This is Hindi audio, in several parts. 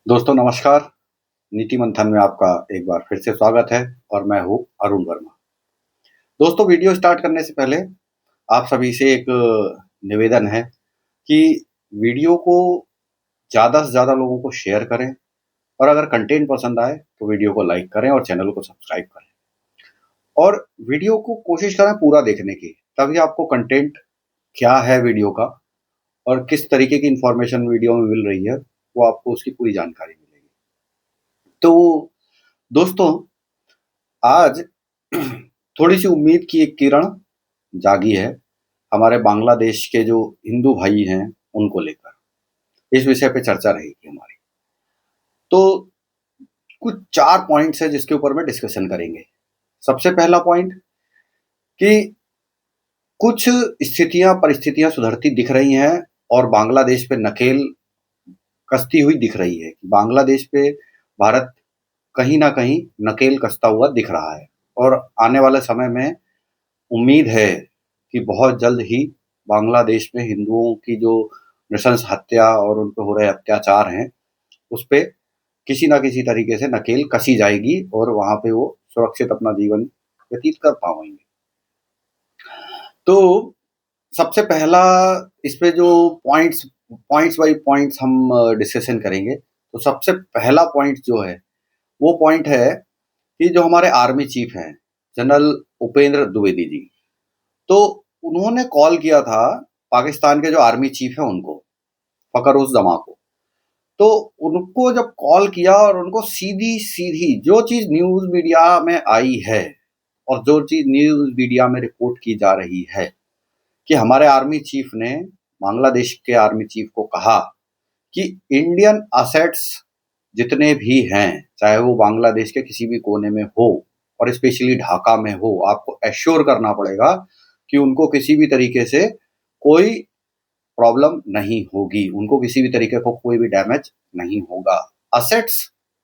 दोस्तों नमस्कार। नीति मंथन में आपका एक बार फिर से स्वागत है और मैं हूँ अरुण वर्मा। दोस्तों वीडियो स्टार्ट करने से पहले आप सभी से एक निवेदन है कि वीडियो को ज़्यादा से ज़्यादा लोगों को शेयर करें और अगर कंटेंट पसंद आए तो वीडियो को लाइक करें और चैनल को सब्सक्राइब करें और वीडियो को कोशिश करें पूरा देखने की, तभी आपको कंटेंट क्या है वीडियो का और किस तरीके की इंफॉर्मेशन वीडियो में मिल रही है वो आपको उसकी पूरी जानकारी मिलेगी। तो दोस्तों आज थोड़ी सी उम्मीद की एक किरण जागी है हमारे बांग्लादेश के जो हिंदू भाई हैं उनको लेकर। इस विषय पे चर्चा रहेगी हमारी। तो कुछ 4 पॉइंट्स है जिसके ऊपर में डिस्कशन करेंगे। सबसे पहला पॉइंट कि कुछ परिस्थितियां सुधरती दिख रही हैं और बांग्लादेश पे नकेल कसती हुई दिख रही है कि बांग्लादेश पे भारत कहीं ना कहीं नकेल कसता हुआ दिख रहा है और आने वाले समय में उम्मीद है कि बहुत जल्द ही बांग्लादेश में हिंदुओं की जो नृशंस हत्या और उन पर हो रहे अत्याचार हैं उस पे किसी ना किसी तरीके से नकेल कसी जाएगी और वहां पे वो सुरक्षित अपना जीवन व्यतीत कर पाएंगे। तो सबसे पहला इस पे जो पॉइंट्स बाई पॉइंट्स हम डिस्कशन करेंगे। तो सबसे पहला पॉइंट जो है वो पॉइंट है कि जो हमारे आर्मी चीफ हैं जनरल उपेंद्र द्विवेदी जी, तो उन्होंने कॉल किया था पाकिस्तान के जो आर्मी चीफ है उनको, फखरुद्दीन जमा को। तो उनको जब कॉल किया और उनको सीधी सीधी जो चीज न्यूज मीडिया में आई है और जो चीज न्यूज मीडिया में रिपोर्ट की जा रही है कि हमारे आर्मी चीफ ने बांग्लादेश के आर्मी चीफ को कहा कि इंडियन असेट्स जितने भी हैं चाहे वो बांग्लादेश के किसी भी कोने में हो और स्पेशली ढाका में हो, आपको एश्योर करना पड़ेगा कि उनको किसी भी तरीके से कोई प्रॉब्लम नहीं होगी, उनको किसी भी तरीके को कोई भी डैमेज नहीं होगा। असेट्स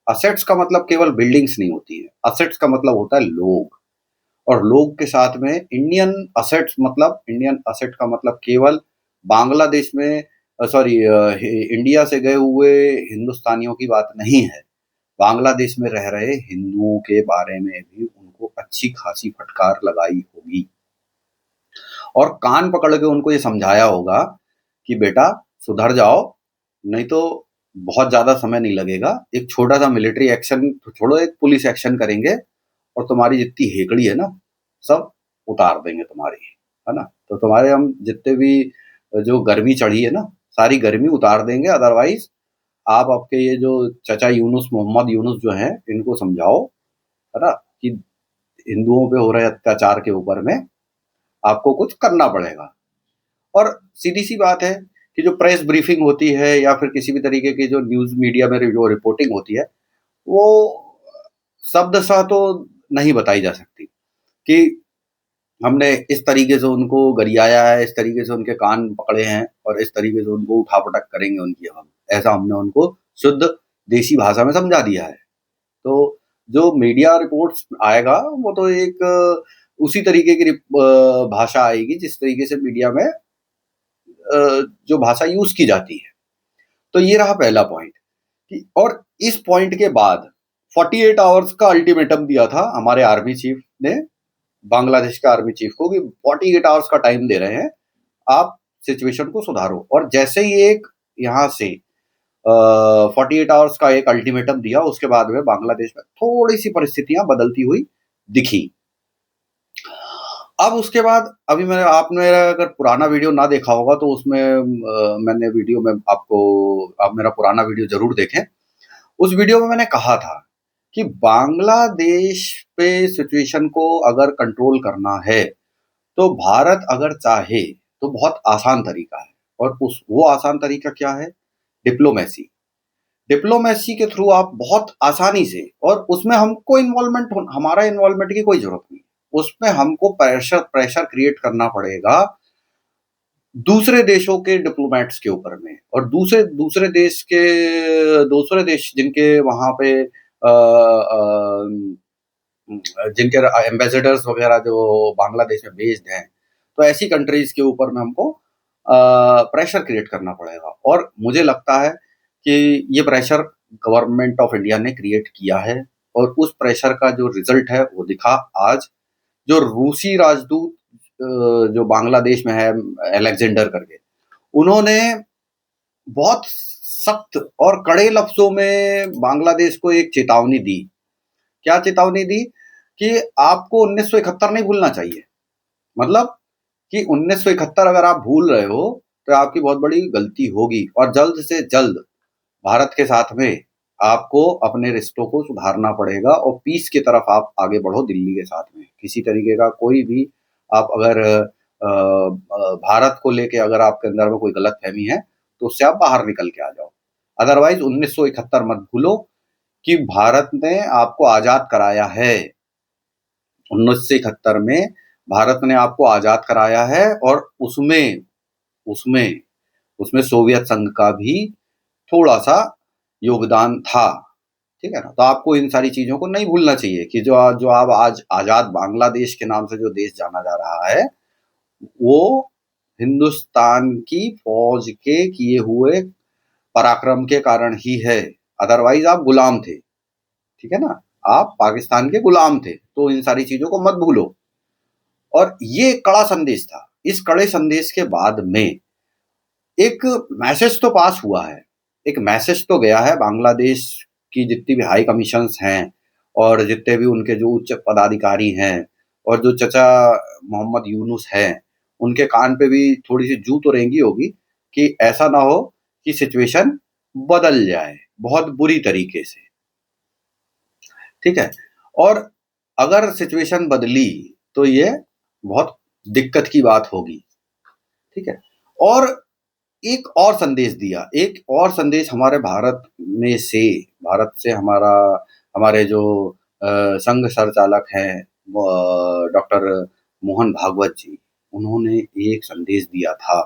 असेट्स का मतलब केवल बिल्डिंग्स नहीं होती है, असेट्स का मतलब होता है लोग, और लोग के साथ में इंडियन असेट का मतलब केवल बांग्लादेश में इंडिया से गए हुए हिंदुस्तानियों की बात नहीं है। बांग्लादेश में रह रहे हिंदुओं के बारे में भी उनको अच्छी खासी फटकार लगाई होगी और कान पकड़ के उनको ये समझाया होगा कि बेटा सुधर जाओ, नहीं तो बहुत ज्यादा समय नहीं लगेगा, एक छोटा सा मिलिट्री एक्शन छोड़ो, एक पुलिस एक्शन करेंगे और तुम्हारी जितनी हेकड़ी है ना सब उतार देंगे तुम्हारी, है ना। तो तुम्हारे हम जितने भी जो गर्मी चढ़ी है ना सारी गर्मी उतार देंगे। अदरवाइज आप आपके ये जो चचा यूनुस मोहम्मद यूनुस जो है इनको समझाओ, है ना, कि हिंदुओं पे हो रहे अत्याचार के ऊपर में आपको कुछ करना पड़ेगा। और सीधी सी बात है कि जो प्रेस ब्रीफिंग होती है या फिर किसी भी तरीके की जो न्यूज मीडिया में जो रिपोर्टिंग होती है वो शब्दशः तो नहीं बताई जा सकती कि हमने इस तरीके से उनको गरियाया है, इस तरीके से उनके कान पकड़े हैं और इस तरीके से उनको उठापटक करेंगे उनकी हम, ऐसा हमने उनको शुद्ध देसी भाषा में समझा दिया है। तो जो मीडिया रिपोर्ट्स आएगा वो तो एक उसी तरीके की भाषा आएगी जिस तरीके से मीडिया में जो भाषा यूज की जाती है। तो ये रहा पहला पॉइंट कि, और इस पॉइंट के बाद 48 आवर्स का अल्टीमेटम दिया था हमारे आर्मी चीफ ने बांग्लादेश के आर्मी चीफ को कि 48 आवर्स का टाइम दे रहे हैं, आप सिचुएशन को सुधारो। और जैसे ही एक यहाँ से 48 आवर्स का एक अल्टीमेटम दिया उसके बाद में बांग्लादेश में थोड़ी सी परिस्थितियां बदलती हुई दिखी। अब उसके बाद अभी आपने अगर पुराना वीडियो ना देखा होगा तो उसमें मैंने वीडियो में आप मेरा पुराना वीडियो जरूर देखें। उस वीडियो में मैंने कहा था कि बांग्लादेश पे सिचुएशन को अगर कंट्रोल करना है तो भारत अगर चाहे तो बहुत आसान तरीका है, और वो आसान तरीका क्या है? डिप्लोमेसी। डिप्लोमेसी के थ्रू आप बहुत आसानी से, और उसमें हमारा इन्वॉल्वमेंट की कोई जरूरत नहीं, उसमें हमको प्रेशर क्रिएट करना पड़ेगा दूसरे देशों के डिप्लोमेट्स के ऊपर में, और दूसरे देश जिनके वहां पे जिनके एम्बेसडर्स वगैरह जो बांग्लादेश में बेस्ड हैं, तो ऐसी कंट्रीज के ऊपर में हमको प्रेशर क्रिएट करना पड़ेगा। और मुझे लगता है कि ये प्रेशर गवर्नमेंट ऑफ इंडिया ने क्रिएट किया है और उस प्रेशर का जो रिजल्ट है वो दिखा आज। जो रूसी राजदूत जो बांग्लादेश में है, अलेक्जेंडर करके, उन्होंने बहुत सख्त और कड़े लफ्जों में बांग्लादेश को एक चेतावनी दी। क्या चेतावनी दी? कि आपको 1971 नहीं भूलना चाहिए। मतलब कि 1971 अगर आप भूल रहे हो तो आपकी बहुत बड़ी गलती होगी और जल्द से जल्द भारत के साथ में आपको अपने रिश्तों को सुधारना पड़ेगा और पीस की तरफ आप आगे बढ़ो दिल्ली के साथ में। किसी तरीके का कोई भी आप अगर भारत को लेके अगर आपके अंदर में कोई गलतफहमी है तो उससे आप बाहर निकल के आ जाओ। अदरवाइज 1971 मत भूलो कि भारत ने आपको आजाद कराया है। 1971 में भारत ने आपको आजाद कराया है और उसमें उसमें उसमें सोवियत संघ का भी थोड़ा सा योगदान था। ठीक है ना? तो आपको इन सारी चीजों को नहीं भूलना चाहिए कि जो आप आज आजाद बांग्लादेश के नाम से जो देश जाना जा रहा है वो हिंदुस्तान की फौज के किए हुए पराक्रम के कारण ही है। अदरवाइज आप गुलाम थे। ठीक है ना? आप पाकिस्तान के गुलाम थे। तो इन सारी चीजों को मत भूलो। और ये कड़ा संदेश था। इस कड़े संदेश के बाद में एक मैसेज तो पास हुआ है, एक मैसेज तो गया है। बांग्लादेश की जितनी भी हाई कमीशंस हैं और जितने भी उनके जो उच्च पदाधिकारी हैं और जो चचा मोहम्मद यूनुस हैं, उनके कान पे भी थोड़ी सी जू तो रेंगी होगी कि ऐसा ना हो कि सिचुएशन बदल जाए बहुत बुरी तरीके से। ठीक है? और अगर सिचुएशन बदली तो ये बहुत दिक्कत की बात होगी। ठीक है? और एक और संदेश दिया, एक और संदेश हमारे भारत से हमारे जो संघ संचालक हैं डॉक्टर मोहन भागवत जी, उन्होंने एक संदेश दिया था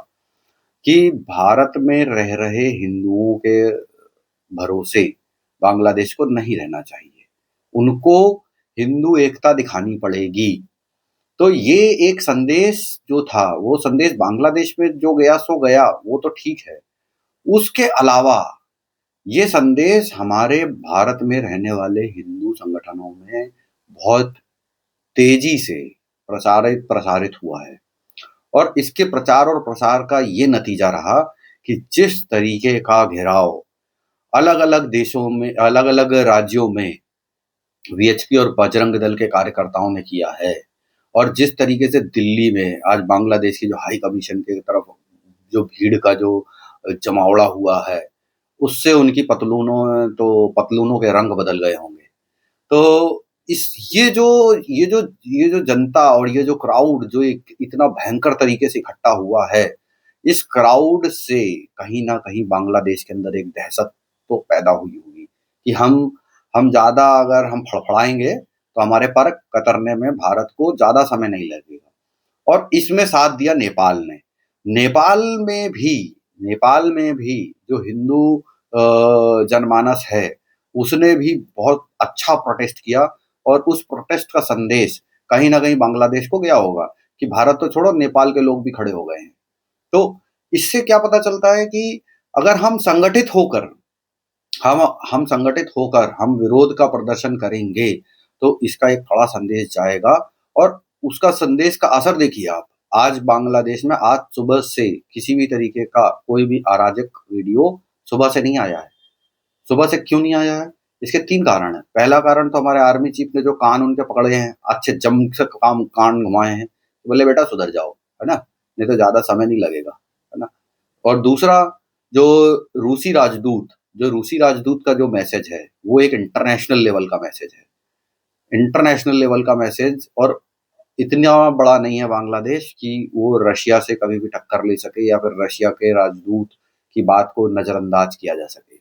कि भारत में रह रहे हिंदुओं के भरोसे बांग्लादेश को नहीं रहना चाहिए। उनको हिंदू एकता दिखानी पड़ेगी। तो ये एक संदेश जो था, वो संदेश बांग्लादेश में जो गया सो गया, वो तो ठीक है। उसके अलावा ये संदेश हमारे भारत में रहने वाले हिंदू संगठनों में बहुत तेजी से प्रसारित हुआ है और इसके प्रचार और प्रसार का ये नतीजा रहा कि जिस तरीके का घेराव अलग अलग देशों में, अलग अलग राज्यों में वीएचपी और बजरंग दल के कार्यकर्ताओं ने किया है और जिस तरीके से दिल्ली में आज बांग्लादेश की जो हाई कमीशन की तरफ जो भीड़ का जो जमावड़ा हुआ है, उससे उनकी पतलूनों के रंग बदल गए होंगे। तो ये जो जनता और ये जो क्राउड जो इतना भयंकर तरीके से इकट्ठा हुआ है, इस क्राउड से कहीं ना कहीं बांग्लादेश के अंदर एक दहशत तो पैदा हुई होगी कि हम ज्यादा अगर हम फड़फड़ाएंगे तो हमारे पर कतरने में भारत को ज्यादा समय नहीं लगेगा। और इसमें साथ दिया नेपाल ने। नेपाल में भी जो हिंदू जनमानस है उसने भी बहुत अच्छा प्रोटेस्ट किया और उस प्रोटेस्ट का संदेश कहीं ना कहीं बांग्लादेश को गया होगा कि भारत तो छोड़ो, नेपाल के लोग भी खड़े हो गए हैं। तो इससे क्या पता चलता है कि अगर हम संगठित होकर हम विरोध का प्रदर्शन करेंगे तो इसका एक कड़ा संदेश जाएगा और उसका संदेश का असर देखिए आप। आज बांग्लादेश में आज सुबह से किसी भी तरीके का कोई भी अराजक वीडियो सुबह से नहीं आया है। सुबह से क्यों नहीं आया है? इसके 3 कारण हैं। पहला कारण तो हमारे आर्मी चीफ ने जो कान उनके पकड़े हैं, अच्छे जम से कान घुमाए हैं, बोले बेटा सुधर जाओ, है ना, नहीं तो ज्यादा समय नहीं लगेगा, है ना। और दूसरा, जो रूसी राजदूत का जो मैसेज है वो एक इंटरनेशनल लेवल का मैसेज है, इंटरनेशनल लेवल का मैसेज। और इतना बड़ा नहीं है बांग्लादेश कि वो रशिया से कभी भी टक्कर ले सके या फिर रशिया के राजदूत की बात को नजरअंदाज किया जा सके।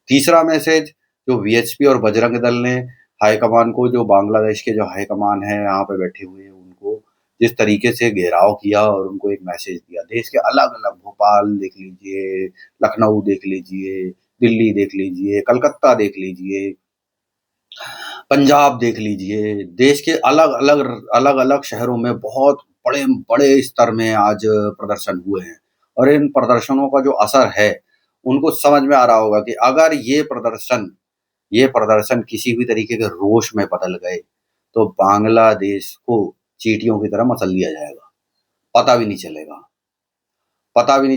तीसरा मैसेज जो वीएचपी और बजरंग दल ने हाईकमान को, जो बांग्लादेश के जो हाईकमान है यहाँ पे बैठे हुए हैं, उनको जिस तरीके से घेराव किया और उनको एक मैसेज दिया, देश के अलग अलग, भोपाल देख लीजिए, लखनऊ देख लीजिए, दिल्ली देख लीजिए, कलकत्ता देख लीजिए, पंजाब देख लीजिए, देश के अलग अलग शहरों में बहुत बड़े बड़े स्तर में आज प्रदर्शन हुए हैं और इन प्रदर्शनों का जो असर है उनको समझ में आ रहा होगा कि अगर ये प्रदर्शन किसी भी तरीके के रोष में बदल गए तो बांग्लादेश को चींटियों की तरह मसल दिया जाएगा, पता भी नहीं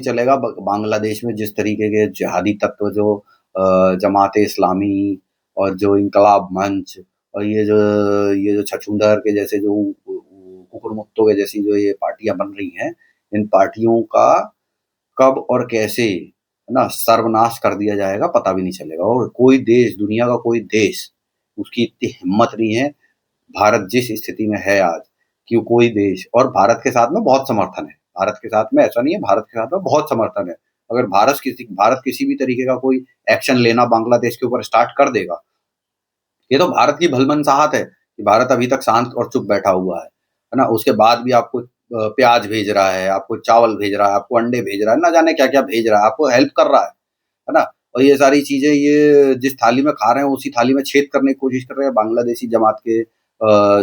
चलेगा। बांग्लादेश में जिस तरीके के जिहादी तत्व जो जमाते इस्लामी और जो इनकलाब मंच और ये जो छछूंदर के जैसे जो कुकुर मुत्तों के जैसी जो ये पार्टियां बन रही हैं, इन पार्टियों का कब और कैसे है ना सर्वनाश कर दिया जाएगा पता भी नहीं चलेगा। और कोई देश, दुनिया का कोई देश, उसकी इतनी हिम्मत नहीं है, भारत जिस स्थिति में है आज, कि कोई देश, और भारत के साथ में बहुत समर्थन है, भारत के साथ में ऐसा नहीं है, भारत के साथ में बहुत समर्थन है। अगर भारत किसी भी तरीके का कोई एक्शन लेना बांग्लादेश के ऊपर स्टार्ट कर देगा, ये तो भारत की भलमनसाहत है कि भारत अभी तक शांत और चुप बैठा हुआ है ना। उसके बाद भी आपको प्याज भेज रहा है, आपको चावल भेज रहा है, आपको अंडे भेज रहा है, ना जाने क्या क्या भेज रहा है, आपको हेल्प कर रहा है ना। और ये सारी चीजें ये जिस थाली में खा रहे हैं उसी थाली में छेद करने की कोशिश कर रहे हैं बांग्लादेशी जमात के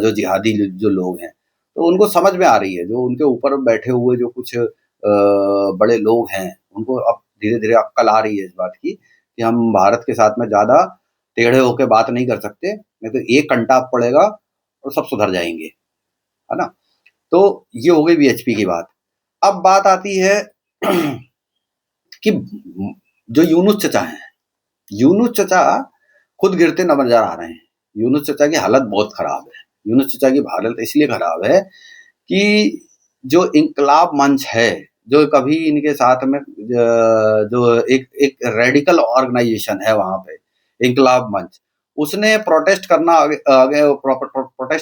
जो जिहादी जो लोग हैं। तो उनको समझ में आ रही है, जो उनके ऊपर बैठे हुए जो कुछ बड़े लोग हैं, उनको अब धीरे धीरे अक्ल आ रही है इस बात की कि हम भारत के साथ में ज्यादा टेढ़े होकर बात नहीं कर सकते, नहीं तो एक कंटाप पड़ेगा और सब सुधर जाएंगे, है ना। तो ये हो गई बीएचपी की बात। अब बात आती है कि जो यूनुस चचा हैं, यूनुस चचा खुद गिरते नजर आ रहे हैं। यूनुस चचा की हालत बहुत खराब है। यूनुस चचा की हालत इसलिए खराब है कि जो इंकलाब मंच है, जो कभी इनके साथ में जो एक रेडिकल ऑर्गेनाइजेशन है वहां पे, इंकलाब मंच, उसने प्रोटेस्ट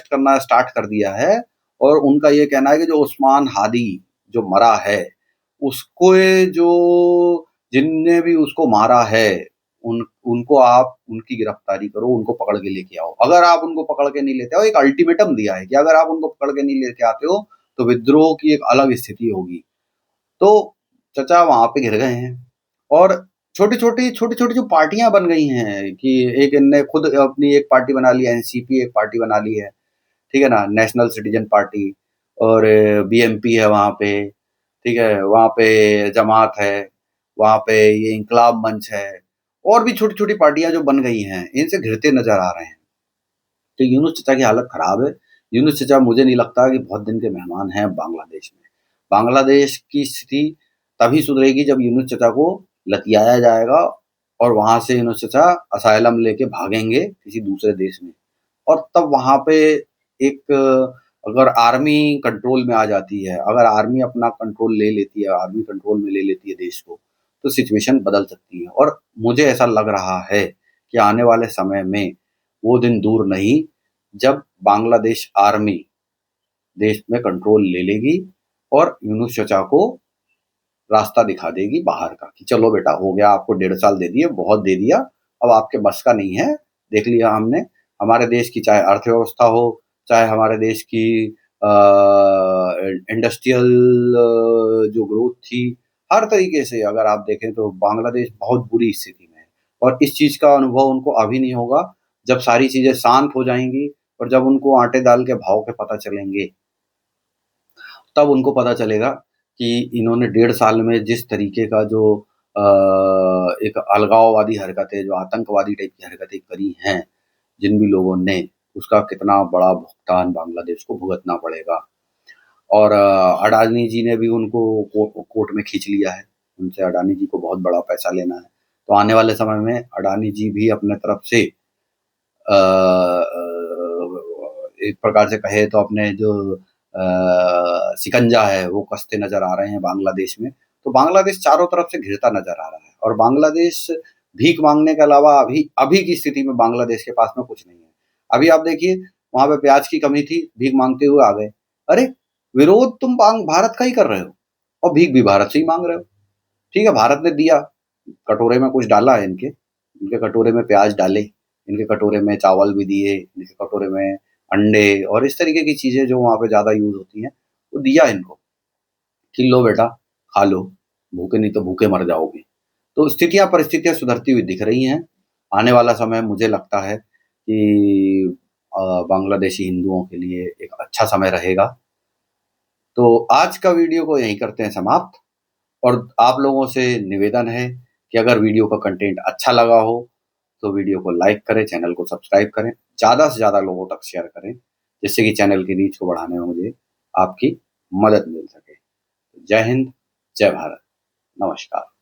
करना स्टार्ट कर दिया है। और उनका ये कहना है कि जो उस्मान हादी जो मरा है, उसको जो जिनने भी उसको मारा है, उनको आप उनकी गिरफ्तारी करो, उनको पकड़ के लेके आओ। अगर आप उनको पकड़ के नहीं लेते हो, एक अल्टीमेटम दिया है कि अगर आप उनको पकड़ के नहीं लेके आते हो तो विद्रोह की एक अलग स्थिति होगी। तो चचा वहां पे घिर गए हैं। और छोटी छोटी जो पार्टियां बन गई हैं कि एक इनने खुद अपनी एक पार्टी बना ली, एनसीपी एक पार्टी बना ली है, ठीक है ना, नेशनल सिटीजन पार्टी, और बीएमपी है वहां पे, ठीक है, वहां पे जमात है, वहां पे ये इंकलाब मंच है, और भी छोटी छोटी पार्टियां जो बन गई हैं, इनसे घिरते नजर आ रहे हैं। तो यूनुस चचा की हालत खराब है। यूनुस चचा मुझे नहीं लगता कि बहुत दिन के मेहमान हैं बांग्लादेश में। बांग्लादेश की स्थिति तभी सुधरेगी जब यूनुस चचा को लतियाया जाएगा और वहां से यूनुस चचा असाइलम लेके भागेंगे किसी दूसरे देश में। और तब वहां पे एक अगर आर्मी कंट्रोल में आ जाती है, अगर आर्मी अपना कंट्रोल ले लेती है, आर्मी कंट्रोल में ले लेती है देश को, तो सिचुएशन बदल सकती है। और मुझे ऐसा लग रहा है कि आने वाले समय में वो दिन दूर नहीं जब बांग्लादेश आर्मी देश में कंट्रोल ले लेगी और यूनुस चचा को रास्ता दिखा देगी बाहर का कि चलो बेटा हो गया, आपको 1.5 साल दे दिए, बहुत दे दिया, अब आपके बस का नहीं है, देख लिया हमने। हमारे देश की चाहे अर्थव्यवस्था हो, चाहे हमारे देश की इंडस्ट्रियल जो ग्रोथ थी, हर तरीके से अगर आप देखें तो बांग्लादेश बहुत बुरी स्थिति में है। और इस चीज का अनुभव उनको अभी नहीं होगा, जब सारी चीजें शांत हो जाएंगी और जब उनको आटे दाल के भाव के पता चलेंगे, तब उनको पता चलेगा कि इन्होंने 1.5 साल में जिस तरीके का जो एक अलगाववादी हरकतें, जो आतंकवादी टाइप की हरकतें करी हैं जिन भी लोगों ने, उसका कितना बड़ा भुगतान बांग्लादेश को भुगतना पड़ेगा। और अडानी जी ने भी उनको कोर्ट में खींच लिया है, उनसे अडानी जी को बहुत बड़ा पैसा लेना है। तो आने वाले समय में अडानी जी भी अपने तरफ से एक प्रकार से कहे तो अपने जो शिकंजा है वो कसते नजर आ रहे हैं बांग्लादेश में। तो बांग्लादेश चारों तरफ से घिरता नजर आ रहा है और बांग्लादेश भीख मांगने के अलावा अभी की स्थिति में बांग्लादेश के पास में कुछ नहीं है। अभी आप देखिए वहां पे प्याज की कमी थी, भीख मांगते हुए आ गए। अरे विरोध तुम भारत का ही कर रहे हो और भीख भी भारत से ही मांग रहे हो। ठीक है, भारत ने दिया, कटोरे में कुछ डाला है, इनके कटोरे में प्याज डाले, इनके कटोरे में चावल भी दिए, इनके कटोरे में अंडे और इस तरीके की चीजें जो वहां पे ज्यादा यूज होती हैं वो दिया इनको कि लो बेटा खा लो, भूखे नहीं तो भूखे मर जाओगे। तो परिस्थितियां सुधरती हुई दिख रही हैं। आने वाला समय मुझे लगता है कि बांग्लादेशी हिंदुओं के लिए एक अच्छा समय रहेगा। तो आज का वीडियो को यहीं करते हैं समाप्त और आप लोगों से निवेदन है कि अगर वीडियो का कंटेंट अच्छा लगा हो तो वीडियो को लाइक करें, चैनल को सब्सक्राइब करें, ज़्यादा से ज़्यादा लोगों तक शेयर करें, जिससे कि चैनल की रीच को बढ़ाने में मुझे आपकी मदद मिल सके। जय हिंद, जय भारत, नमस्कार।